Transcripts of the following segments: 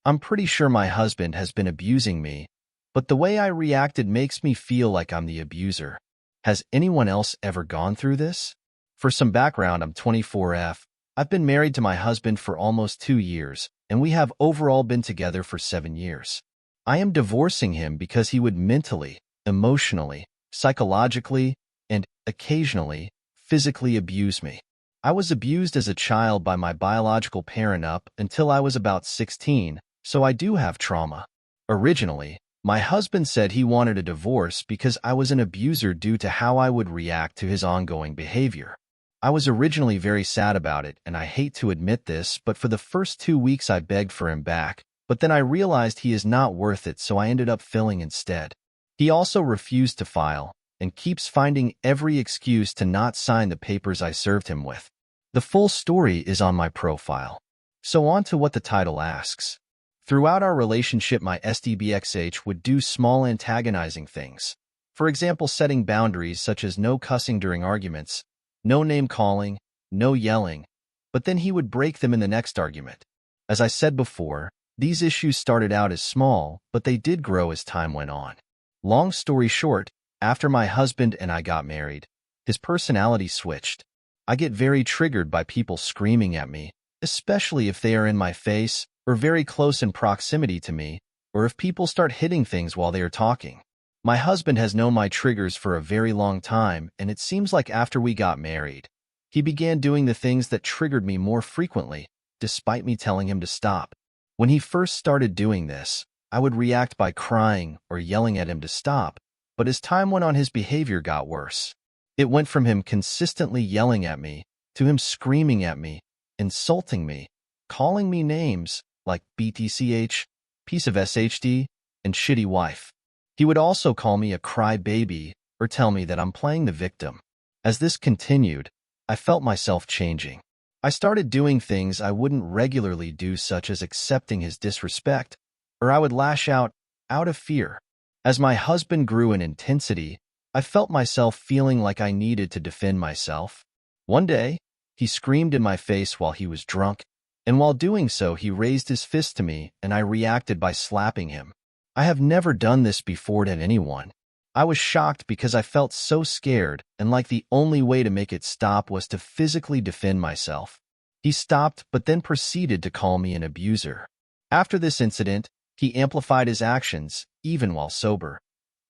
I'm pretty sure my husband has been abusing me, but the way I reacted makes me feel like I'm the abuser. Has anyone else ever gone through this? For some background, I'm 24F. I've been married to my husband for almost 2 years, and we have overall been together for 7 years. I am divorcing him because he would mentally, emotionally, psychologically, and occasionally, physically abuse me. I was abused as a child by my biological parent up until I was about 16, so I do have trauma. Originally, my husband said he wanted a divorce because I was an abuser due to how I would react to his ongoing behavior. I was originally very sad about it, and I hate to admit this, but for the first 2 weeks I begged for him back, but then I realized he is not worth it, so I ended up filling instead. He also refused to file, and keeps finding every excuse to not sign the papers I served him with. The full story is on my profile. So on to what the title asks. Throughout our relationship, my SDBXH would do small antagonizing things. For example, setting boundaries such as no cussing during arguments, no name-calling, no yelling, but then he would break them in the next argument. As I said before, these issues started out as small, but they did grow as time went on. Long story short, after my husband and I got married, his personality switched. I get very triggered by people screaming at me, especially if they are in my face or very close in proximity to me, or if people start hitting things while they are talking. My husband has known my triggers for a very long time, and it seems like after we got married, he began doing the things that triggered me more frequently, despite me telling him to stop. When he first started doing this, I would react by crying or yelling at him to stop, but as time went on, his behavior got worse. It went from him consistently yelling at me to him screaming at me, insulting me, calling me names like BTCH, piece of SHD, and shitty wife. He would also call me a crybaby or tell me that I'm playing the victim. As this continued, I felt myself changing. I started doing things I wouldn't regularly do, such as accepting his disrespect, or I would lash out of fear. As my husband grew in intensity, I felt myself feeling like I needed to defend myself. One day, he screamed in my face while he was drunk, and while doing so, he raised his fist to me, and I reacted by slapping him. I have never done this before to anyone. I was shocked because I felt so scared, and like the only way to make it stop was to physically defend myself. He stopped, but then proceeded to call me an abuser. After this incident, he amplified his actions, even while sober,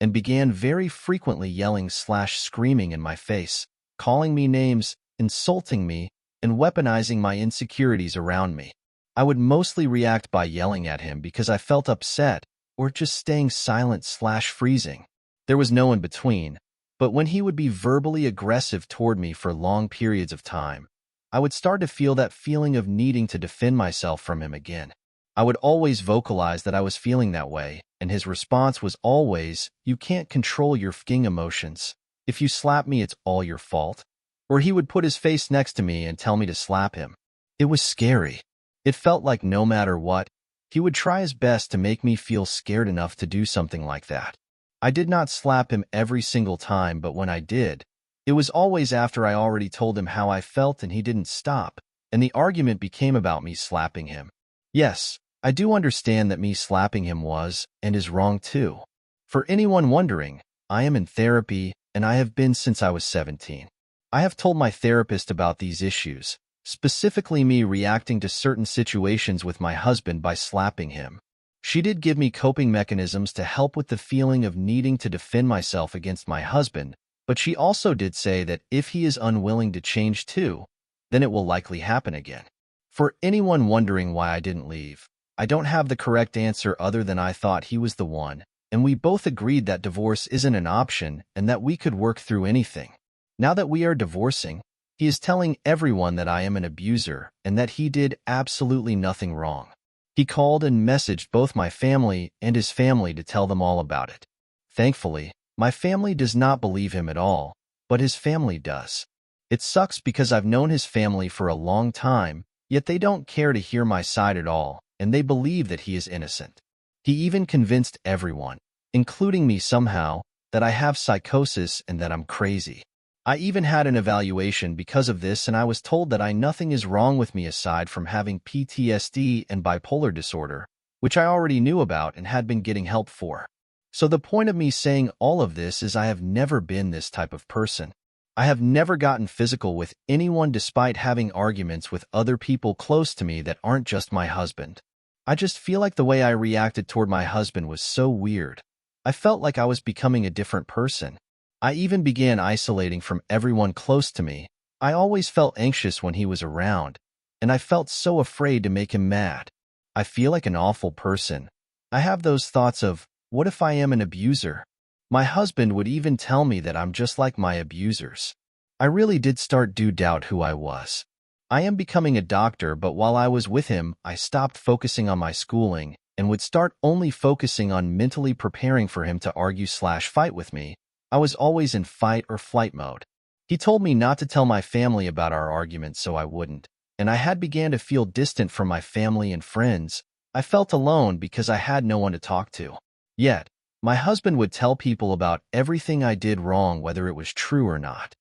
and began very frequently yelling/screaming in my face, calling me names, insulting me, and weaponizing my insecurities around me. I would mostly react by yelling at him because I felt upset, or just staying silent/freezing. There was no in between, but when he would be verbally aggressive toward me for long periods of time, I would start to feel that feeling of needing to defend myself from him again. I would always vocalize that I was feeling that way, and his response was always, "You can't control your f***ing emotions. If you slap me, it's all your fault." Or he would put his face next to me and tell me to slap him. It was scary. It felt like no matter what, he would try his best to make me feel scared enough to do something like that. I did not slap him every single time, but when I did, it was always after I already told him how I felt and he didn't stop, and the argument became about me slapping him. Yes, I do understand that me slapping him was, and is wrong too. For anyone wondering, I am in therapy, and I have been since I was 17. I have told my therapist about these issues, specifically me reacting to certain situations with my husband by slapping him. She did give me coping mechanisms to help with the feeling of needing to defend myself against my husband, but she also did say that if he is unwilling to change too, then it will likely happen again. For anyone wondering why I didn't leave, I don't have the correct answer other than I thought he was the one, and we both agreed that divorce isn't an option and that we could work through anything. Now that we are divorcing, he is telling everyone that I am an abuser and that he did absolutely nothing wrong. He called and messaged both my family and his family to tell them all about it. Thankfully, my family does not believe him at all, but his family does. It sucks because I've known his family for a long time, yet they don't care to hear my side at all, and they believe that he is innocent. He even convinced everyone, including me somehow, that I have psychosis and that I'm crazy. I even had an evaluation because of this, and I was told that nothing is wrong with me aside from having PTSD and bipolar disorder, which I already knew about and had been getting help for. So the point of me saying all of this is I have never been this type of person. I have never gotten physical with anyone despite having arguments with other people close to me that aren't just my husband. I just feel like the way I reacted toward my husband was so weird. I felt like I was becoming a different person. I even began isolating from everyone close to me. I always felt anxious when he was around, and I felt so afraid to make him mad. I feel like an awful person. I have those thoughts of, what if I am an abuser? My husband would even tell me that I'm just like my abusers. I really did start to doubt who I was. I am becoming a doctor, but while I was with him, I stopped focusing on my schooling and would start only focusing on mentally preparing for him to argue/fight with me. I was always in fight or flight mode. He told me not to tell my family about our arguments, so I wouldn't, and I had began to feel distant from my family and friends. I felt alone because I had no one to talk to. Yet, my husband would tell people about everything I did wrong, whether it was true or not.